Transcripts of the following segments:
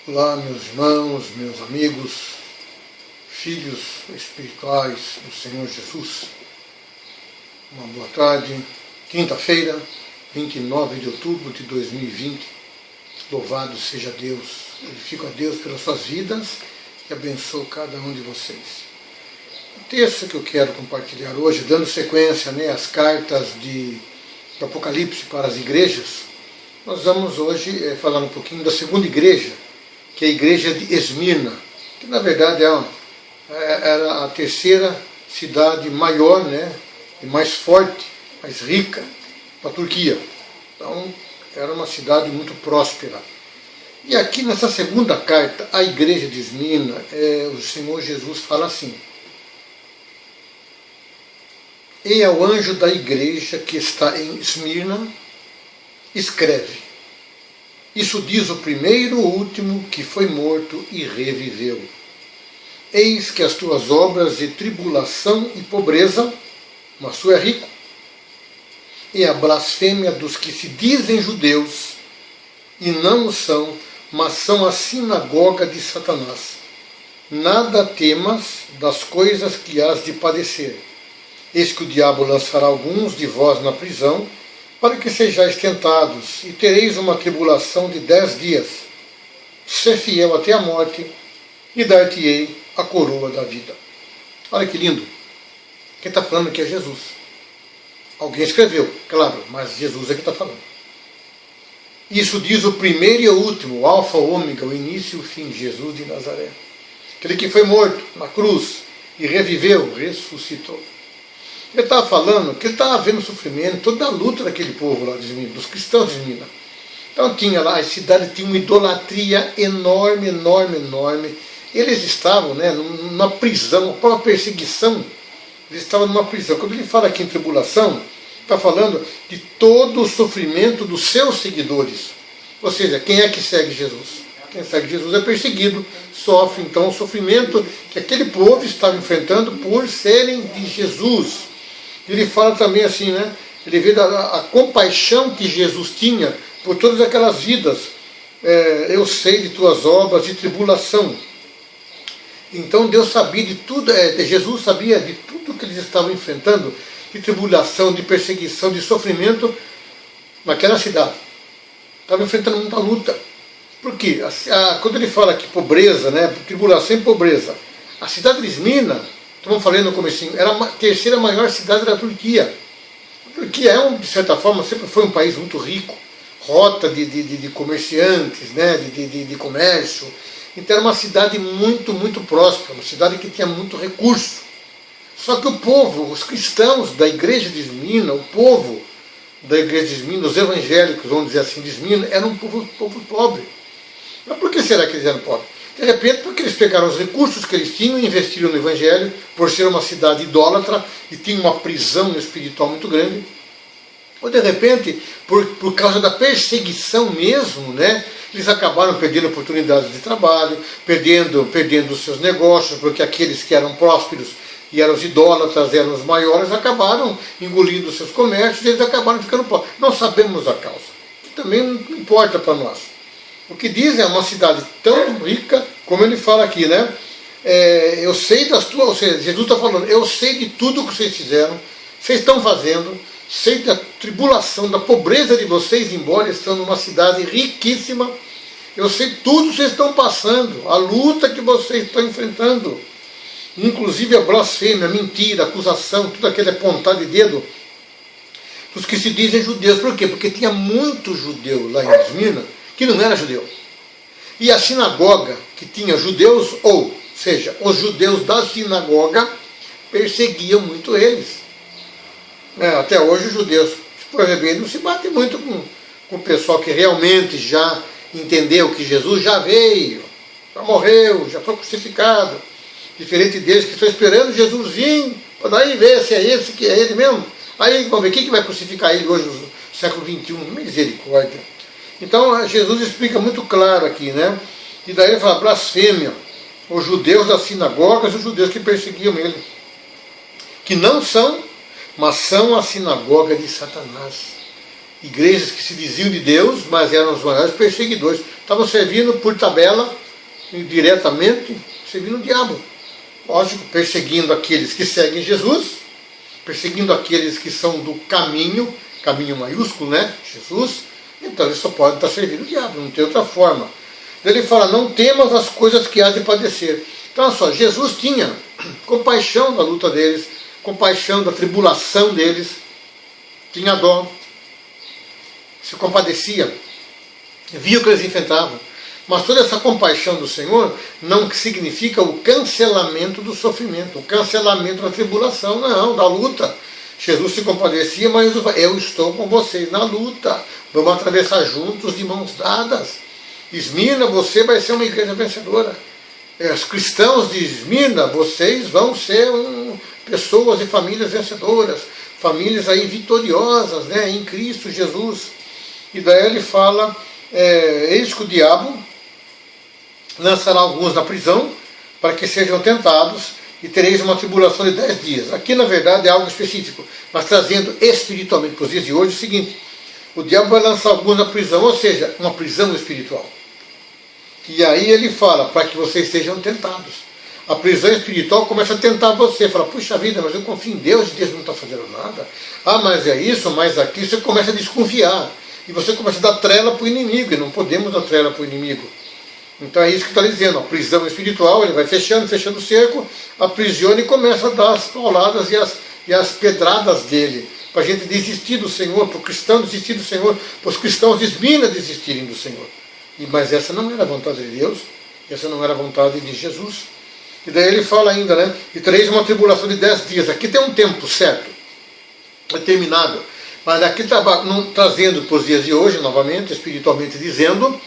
Olá, meus irmãos, meus amigos, filhos espirituais do Senhor Jesus. Uma boa tarde, quinta-feira, 29 de outubro de 2020. Louvado seja Deus. Glorifico a Deus pelas suas vidas e abençoo cada um de vocês. O texto que eu quero compartilhar hoje, dando sequência às cartas do Apocalipse para as igrejas, nós vamos hoje falar um pouquinho da segunda igreja, que é a igreja de Esmirna, que na verdade era a terceira cidade maior, e mais forte, mais rica da Turquia. Então era uma cidade muito próspera. E aqui nessa segunda carta, a igreja de Esmirna, o Senhor Jesus fala assim: e ao anjo da igreja que está em Esmirna, escreve: isso diz o primeiro e o último que foi morto e reviveu. Eis que as tuas obras de tribulação e pobreza, mas tu é rico, e a blasfêmia dos que se dizem judeus e não o são, mas são a sinagoga de Satanás. Nada temas das coisas que hás de padecer. Eis que o diabo lançará alguns de vós na prisão, para que sejais tentados, e tereis uma tribulação de 10 dias. Ser fiel até a morte, e dar-te-ei a coroa da vida. Olha que lindo. Quem está falando aqui é Jesus. Alguém escreveu, claro, mas Jesus é que está falando. Isso diz o primeiro e o último, o alfa, o ômega, o início e o fim, Jesus de Nazaré. Aquele que foi morto na cruz e reviveu, ressuscitou. Ele estava falando que ele estava vendo o sofrimento, toda a luta daquele povo lá de Esmirna, dos cristãos de Esmirna. Então tinha lá, a cidade tinha uma idolatria enorme, enorme, enorme. Eles estavam numa prisão, uma própria perseguição. Eles estavam numa prisão. Quando ele fala aqui em tribulação, está falando de todo o sofrimento dos seus seguidores. Ou seja, quem é que segue Jesus? Quem segue Jesus é perseguido, sofre então o sofrimento que aquele povo estava enfrentando por serem de Jesus. Ele fala também assim, ele vê a compaixão que Jesus tinha por todas aquelas vidas. Eu sei de tuas obras de tribulação. Então Deus sabia de tudo, Jesus sabia de tudo que eles estavam enfrentando, de tribulação, de perseguição, de sofrimento naquela cidade. Estava enfrentando muita luta. Por quê? Quando ele fala que pobreza, tribulação e pobreza, a cidade de Esmirna, estamos falando no comecinho, era a terceira maior cidade da Turquia. A Turquia de certa forma, sempre foi um país muito rico, rota de comerciantes, de comércio. Então era uma cidade muito, muito próspera, uma cidade que tinha muito recurso. Só que o povo, os cristãos da igreja de Esmirna, o povo da igreja de Esmirna, os evangélicos, vamos dizer assim, de Esmirna, era um povo pobre. Mas por que será que eles eram pobres? De repente, porque eles pegaram os recursos que eles tinham e investiram no Evangelho, por ser uma cidade idólatra e tinha uma prisão espiritual muito grande. Ou de repente, por causa da perseguição mesmo, eles acabaram perdendo oportunidades de trabalho, perdendo os seus negócios, porque aqueles que eram prósperos e eram os idólatras, eram os maiores, acabaram engolindo os seus comércios e eles acabaram ficando pobres. Não sabemos a causa, que também não importa para nós. O que diz é uma cidade tão rica, como ele fala aqui, eu sei das tuas, ou seja, Jesus está falando, eu sei de tudo que vocês fizeram, vocês estão fazendo, sei da tribulação, da pobreza de vocês, embora estão numa cidade riquíssima, eu sei tudo que vocês estão passando, a luta que vocês estão enfrentando, inclusive a blasfêmia, a mentira, a acusação, tudo aquele apontar de dedo dos que se dizem judeus. Por quê? Porque tinha muito judeu lá em Esmirna que não era judeu. E a sinagoga, que tinha judeus, ou seja, os judeus da sinagoga, perseguiam muito eles. Até hoje os judeus, por exemplo, não se batem muito com o pessoal que realmente já entendeu que Jesus já veio, já morreu, já foi crucificado. Diferente deles que estão esperando Jesus vir, para daí ver se é esse que é ele mesmo. Aí vamos ver quem que vai crucificar ele hoje no século XXI. Misericórdia. Então Jesus explica muito claro aqui, E daí ele fala blasfêmia, os judeus das sinagogas, os judeus que perseguiam ele, que não são, mas são a sinagoga de Satanás. igrejas que se diziam de Deus, mas eram os maiores perseguidores. Estavam servindo por tabela, diretamente, servindo o diabo. Lógico, perseguindo aqueles que seguem Jesus, perseguindo aqueles que são do caminho maiúsculo, né? Jesus. Então eles só podem estar servindo o diabo, não tem outra forma. Ele fala, não temas as coisas que há de padecer. Então, olha só, Jesus tinha compaixão da luta deles, compaixão da tribulação deles, tinha dó, se compadecia, via o que eles enfrentavam. Mas toda essa compaixão do Senhor não significa o cancelamento do sofrimento, o cancelamento da tribulação, não, da luta. Jesus se compadecia, mas eu estou com vocês na luta, vamos atravessar juntos de mãos dadas. Esmirna, você vai ser uma igreja vencedora. Os cristãos de Esmirna, vocês vão ser pessoas e famílias vencedoras, famílias aí vitoriosas, né, em Cristo Jesus. E daí ele fala, eis que o diabo lançará alguns na prisão, para que sejam tentados, e tereis uma tribulação de 10 dias. Aqui, na verdade, é algo específico, mas trazendo espiritualmente para os dias de hoje, é o seguinte, o diabo vai lançar alguns na prisão, ou seja, uma prisão espiritual. E aí ele fala, para que vocês sejam tentados. A prisão espiritual começa a tentar você, fala, puxa vida, mas eu confio em Deus, e Deus não está fazendo nada. Ah, mas é isso, mas aqui, você começa a desconfiar. E você começa a dar trela para o inimigo, e não podemos dar trela para o inimigo. Então é isso que está dizendo, a prisão espiritual, ele vai fechando o cerco, aprisiona e começa a dar as pauladas e as pedradas dele, para a gente desistir do Senhor, para o cristão desistir do Senhor, para os cristãos de Esmirna desistirem do Senhor. Mas essa não era a vontade de Deus, essa não era a vontade de Jesus. E daí ele fala ainda, né? E tereis uma tribulação de 10 dias. Aqui tem um tempo certo, determinado. Mas aqui está trazendo para os dias de hoje, novamente, espiritualmente dizendo,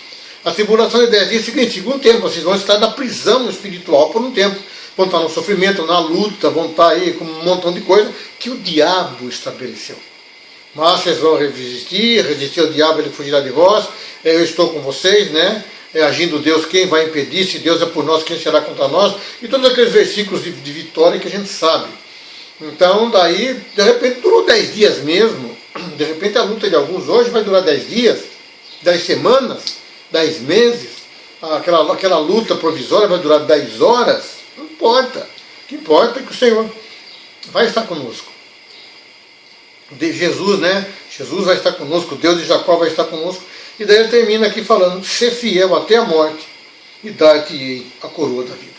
a tribulação de 10 dias significa um tempo. Vocês vão estar na prisão espiritual por um tempo. Vão estar no sofrimento, na luta, vão estar aí com um montão de coisa que o diabo estabeleceu. Mas vocês vão resistir ao diabo, ele fugirá de vós. Eu estou com vocês, né? Agindo Deus, quem vai impedir? Se Deus é por nós, quem será contra nós? E todos aqueles versículos de vitória que a gente sabe. Então, daí, de repente, durou 10 dias mesmo. De repente, a luta de alguns hoje vai durar 10 dias, 10 semanas, 10 meses. Aquela luta provisória vai durar 10 horas. Não importa. O que importa é que o Senhor vai estar conosco. De Jesus, né? Jesus vai estar conosco, Deus de Jacó vai estar conosco. E daí ele termina aqui falando, ser fiel até a morte e dar-te-ei a coroa da vida.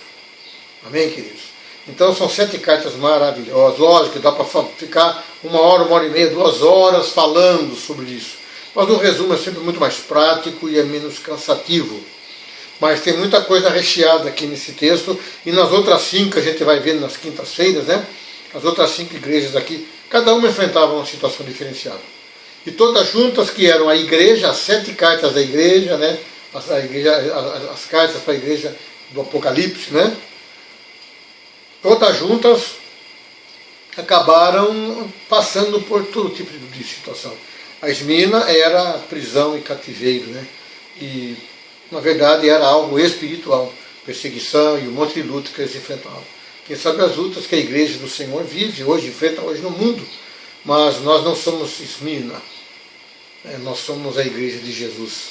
Amém, queridos? Então são 7 cartas maravilhosas. Lógico que dá para ficar 1 hora e meia, 2 horas falando sobre isso. Mas o resumo é sempre muito mais prático e é menos cansativo. Mas tem muita coisa recheada aqui nesse texto. E nas outras 5 a gente vai ver nas quintas-feiras, né? As outras 5 igrejas aqui, cada uma enfrentava uma situação diferenciada. E todas juntas, que eram a igreja, as 7 cartas da igreja, né? As cartas para a igreja do Apocalipse, né? Todas juntas acabaram passando por todo tipo de situação. A Esmirna era prisão e cativeiro, né? E, na verdade, era algo espiritual, perseguição e um monte de luta que eles enfrentavam. Quem sabe as lutas que a igreja do Senhor vive hoje, enfrenta hoje no mundo. Mas nós não somos Esmirna, nós somos a igreja de Jesus.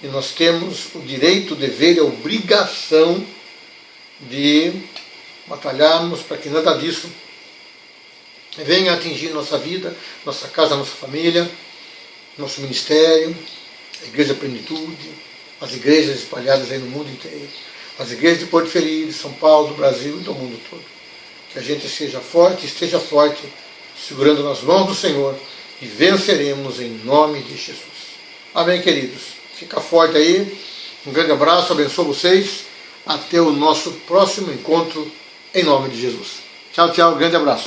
E nós temos o direito, o dever e a obrigação de batalharmos para que nada disso venha atingir nossa vida, nossa casa, nossa família, nosso ministério, a Igreja Plenitude, as igrejas espalhadas aí no mundo inteiro, as igrejas de Porto Feliz, de São Paulo, do Brasil e do mundo todo. Que a gente seja forte, esteja forte, segurando nas mãos do Senhor, e venceremos em nome de Jesus. Amém, queridos? Fica forte aí, um grande abraço, abençoe vocês, até o nosso próximo encontro, em nome de Jesus. Tchau, tchau, grande abraço.